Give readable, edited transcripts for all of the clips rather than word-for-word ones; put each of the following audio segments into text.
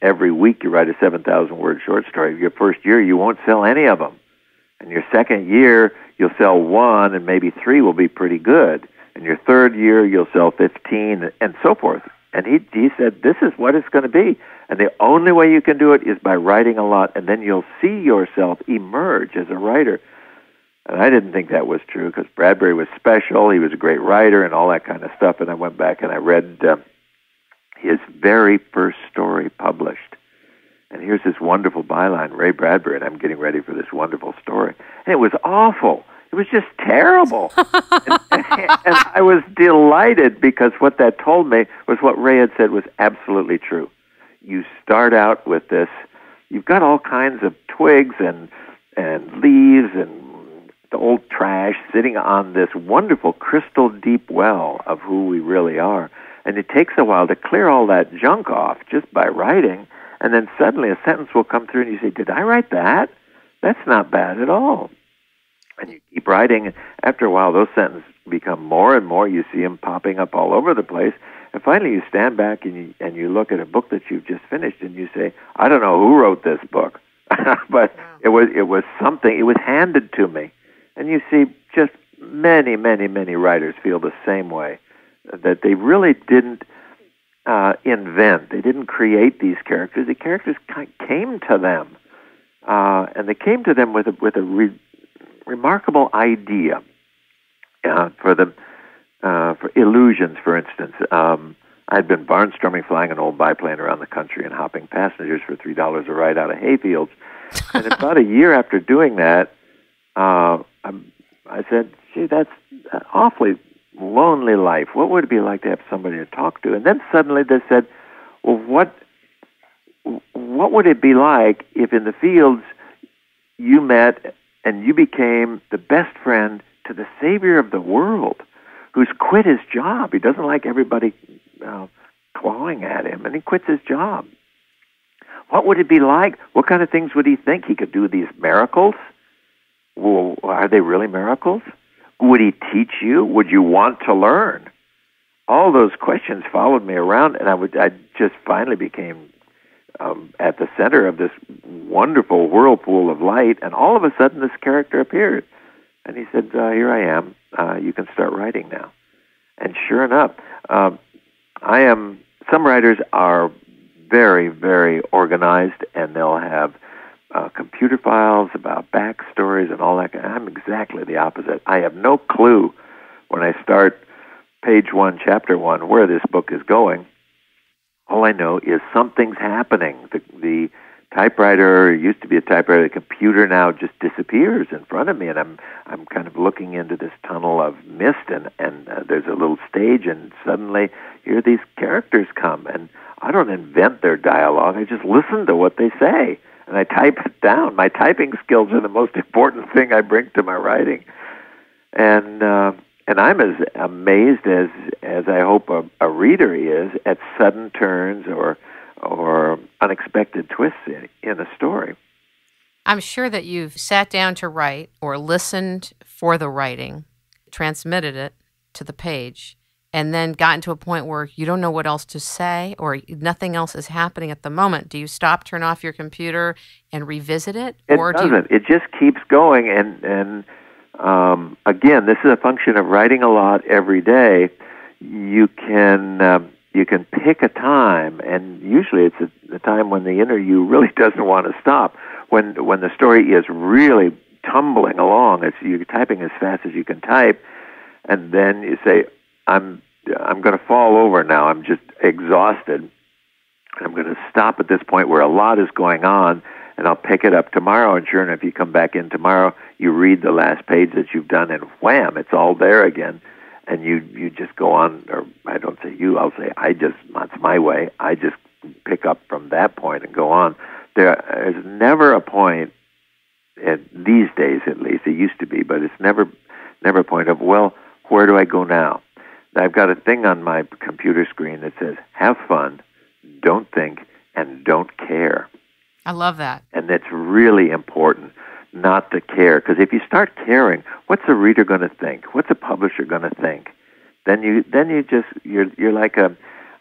every week you write a 7,000-word short story. Your first year, you won't sell any of them. And your second year, you'll sell one, and maybe three will be pretty good. And your third year, you'll sell 15, and so forth. And he said, this is what it's going to be. And the only way you can do it is by writing a lot, and then you'll see yourself emerge as a writer. And I didn't think that was true, because Bradbury was special. He was a great writer and all that kind of stuff. And I went back and I read his very first story published. And here's this wonderful byline, Ray Bradbury, and I'm getting ready for this wonderful story. And it was awful. It was just terrible. and I was delighted, because what that told me was what Ray had said was absolutely true. You start out with this, you've got all kinds of twigs and leaves and the old trash sitting on this wonderful crystal deep well of who we really are. And it takes a while to clear all that junk off just by writing. And then suddenly a sentence will come through and you say, did I write that? That's not bad at all. And you keep writing, and after a while those sentences become more and more. You see them popping up all over the place. And finally you stand back and you look at a book that you've just finished and you say, I don't know who wrote this book, but it was something, it was handed to me. And you see just many, many, many writers feel the same way, that they really didn't invent. They didn't create these characters. The characters came to them, and they came to them with a remarkable idea for illusions. For instance, I'd been barnstorming, flying an old biplane around the country and hopping passengers for $3 a ride out of hayfields. And about a year after doing that, I said, "Gee, that's an awfully lonely life. What would it be like to have somebody to talk to?" And then suddenly they said, "Well, what would it be like if in the fields you met and you became the best friend to the Savior of the world, who's quit his job? He doesn't like everybody clawing at him, and he quits his job. What would it be like? What kind of things would he think? He could do these miracles? Well, are they really miracles? Would he teach you? Would you want to learn?" All those questions followed me around, and I just finally became at the center of this wonderful whirlpool of light, and all of a sudden this character appeared. And he said, "Here I am. You can start writing now." And sure enough, some writers are very, very organized, and they'll have computer files about backstories and all that. I'm exactly the opposite. I have no clue when I start page 1, chapter 1, where this book is going. All I know is something's happening. The typewriter used to be a typewriter. The computer now just disappears in front of me, and I'm kind of looking into this tunnel of mist, and there's a little stage, and suddenly here these characters come, and I don't invent their dialogue. I just listen to what they say, and I type it down. My typing skills are the most important thing I bring to my writing, and I'm as amazed as I hope a reader is at sudden turns or unexpected twists in a story. I'm sure that you've sat down to write or listened for the writing, transmitted it to the page, and then gotten to a point where you don't know what else to say or nothing else is happening at the moment. Do you stop, turn off your computer, and revisit it? It doesn't. It just keeps going. And again, this is a function of writing a lot every day. You can pick a time, and usually it's the time when the inner you really doesn't want to stop. When the story is really tumbling along, you're typing as fast as you can type, and then you say, I'm going to fall over now. I'm just exhausted. I'm going to stop at this point where a lot is going on, and I'll pick it up tomorrow. And sure enough, you come back in tomorrow, you read the last page that you've done, and wham, it's all there again. And you just go on, or I don't say you, I'll say that's my way. I just pick up from that point and go on. There is never a point, these days at least, it used to be, but it's never a point of, well, where do I go now? I've got a thing on my computer screen that says, have fun, don't think, and don't care. I love that. And that's really important, not to care. Because if you start caring, what's a reader going to think? What's a publisher going to think? Then you're like a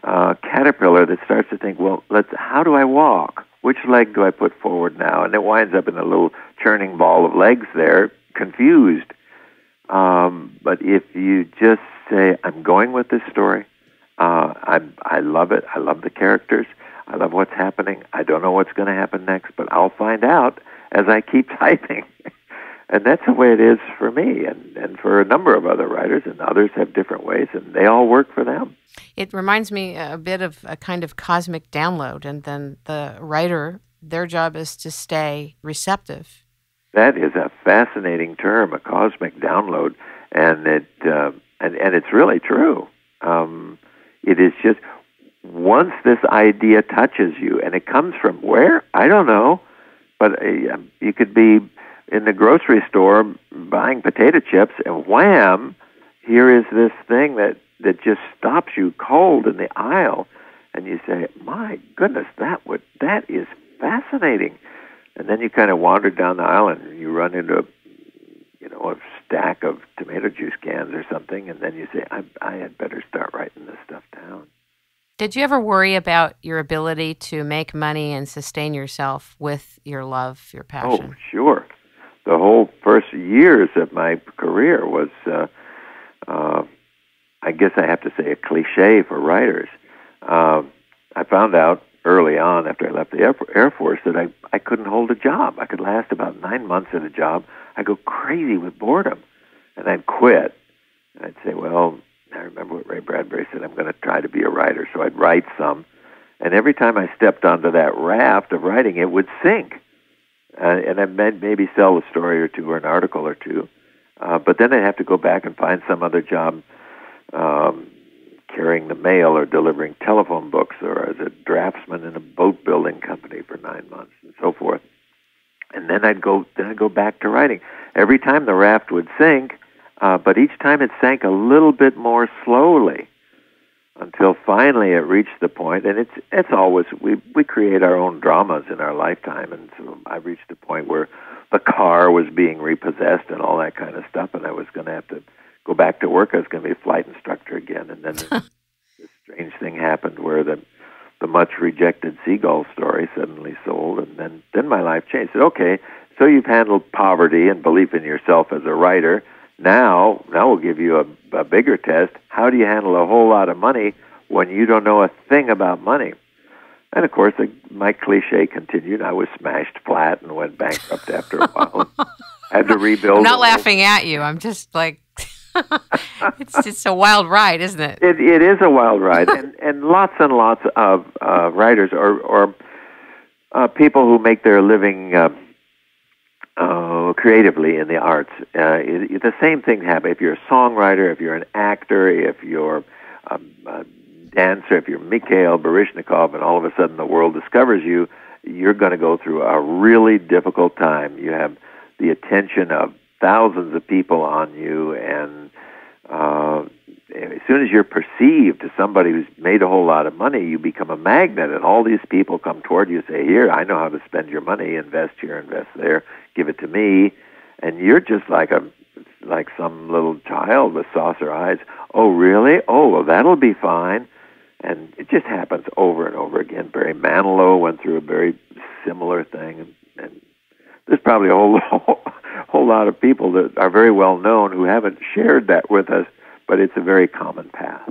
caterpillar that starts to think, well, how do I walk? Which leg do I put forward now? And it winds up in a little churning ball of legs there, confused. But if you just say, I'm going with this story, I love it. I love the characters. I love what's happening. I don't know what's going to happen next, but I'll find out as I keep typing. And that's the way it is for me and for a number of other writers, and others have different ways, and they all work for them. It reminds me a bit of a kind of cosmic download, and then the writer, their job is to stay receptive. That is a fascinating term, a cosmic download, and it's really true. It is just once this idea touches you, and it comes from where? I don't know, but you could be in the grocery store buying potato chips, and wham, here is this thing that just stops you cold in the aisle, and you say, my goodness, that is fascinating. And then you kind of wander down the aisle and you run into a stack of tomato juice cans or something, and then you say, I had better start writing this stuff down. Did you ever worry about your ability to make money and sustain yourself with your love, your passion? Oh, sure. The whole first years of my career was, I guess I have to say, a cliche for writers. I found out early on after I left the Air Force that I couldn't hold a job. I could last about 9 months at a job. I'd go crazy with boredom, and I'd quit. And I'd say, well, I remember what Ray Bradbury said, I'm going to try to be a writer. So I'd write some, and every time I stepped onto that raft of writing, it would sink. And I'd maybe sell a story or two or an article or two. But then I'd have to go back and find some other job carrying the mail or delivering telephone books or as a draftsman in a boat building company for 9 months and so forth. And then I'd go back to writing. Every time the raft would sink, but each time it sank a little bit more slowly until finally it reached the point, and it's always, we create our own dramas in our lifetime, and so I reached the point where the car was being repossessed and all that kind of stuff, and I was going to have to go back to work. I was going to be a flight instructor again, and then this strange thing happened where the much-rejected seagull story suddenly sold, and then my life changed. I said, okay, so you've handled poverty and belief in yourself as a writer. Now we'll give you a bigger test. How do you handle a whole lot of money when you don't know a thing about money? And, of course, my cliche continued. I was smashed flat and went bankrupt after a while. Had to rebuild. I'm not laughing at you. I'm just like, it's just a wild ride, isn't it? It is a wild ride. and lots of writers or people who make their living creatively in the arts. The same thing happens. If you're a songwriter, if you're an actor, if you're a dancer, if you're Mikhail Baryshnikov, and all of a sudden the world discovers you, you're going to go through a really difficult time. You have the attention of thousands of people on you, and as soon as you're perceived as somebody who's made a whole lot of money, you become a magnet, and all these people come toward you and say, here, I know how to spend your money, invest here, invest there, give it to me, and you're just like some little child with saucer eyes. Oh, really? Oh, well, that'll be fine. And it just happens over and over again. Barry Manilow went through a very similar thing, and there's probably a whole lot of people that are very well known who haven't shared that with us, but it's a very common path.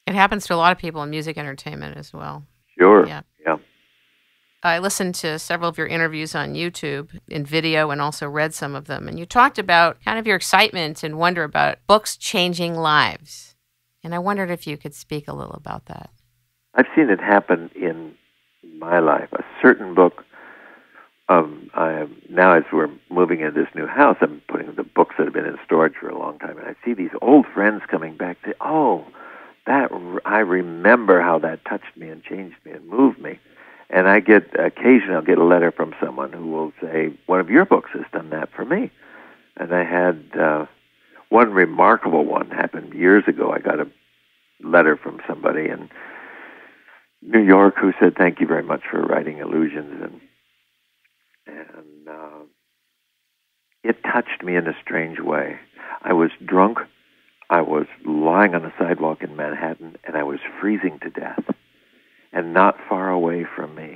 It happens to a lot of people in music entertainment as well. Sure. Yeah. Yeah. I listened to several of your interviews on YouTube in video and also read some of them. And you talked about kind of your excitement and wonder about books changing lives. And I wondered if you could speak a little about that. I've seen it happen in my life. A certain book, now as we're moving into this new house, I'm putting the books that have been in storage for a long time, and I see these old friends coming back and say, oh, I remember how that touched me and changed me and moved me. And occasionally I'll get a letter from someone who will say, one of your books has done that for me. And I had one remarkable one happened years ago. I got a letter from somebody in New York who said, thank you very much for writing Illusions. And it touched me in a strange way. I was drunk I was lying on the sidewalk in Manhattan, and I was freezing to death. And not far away from me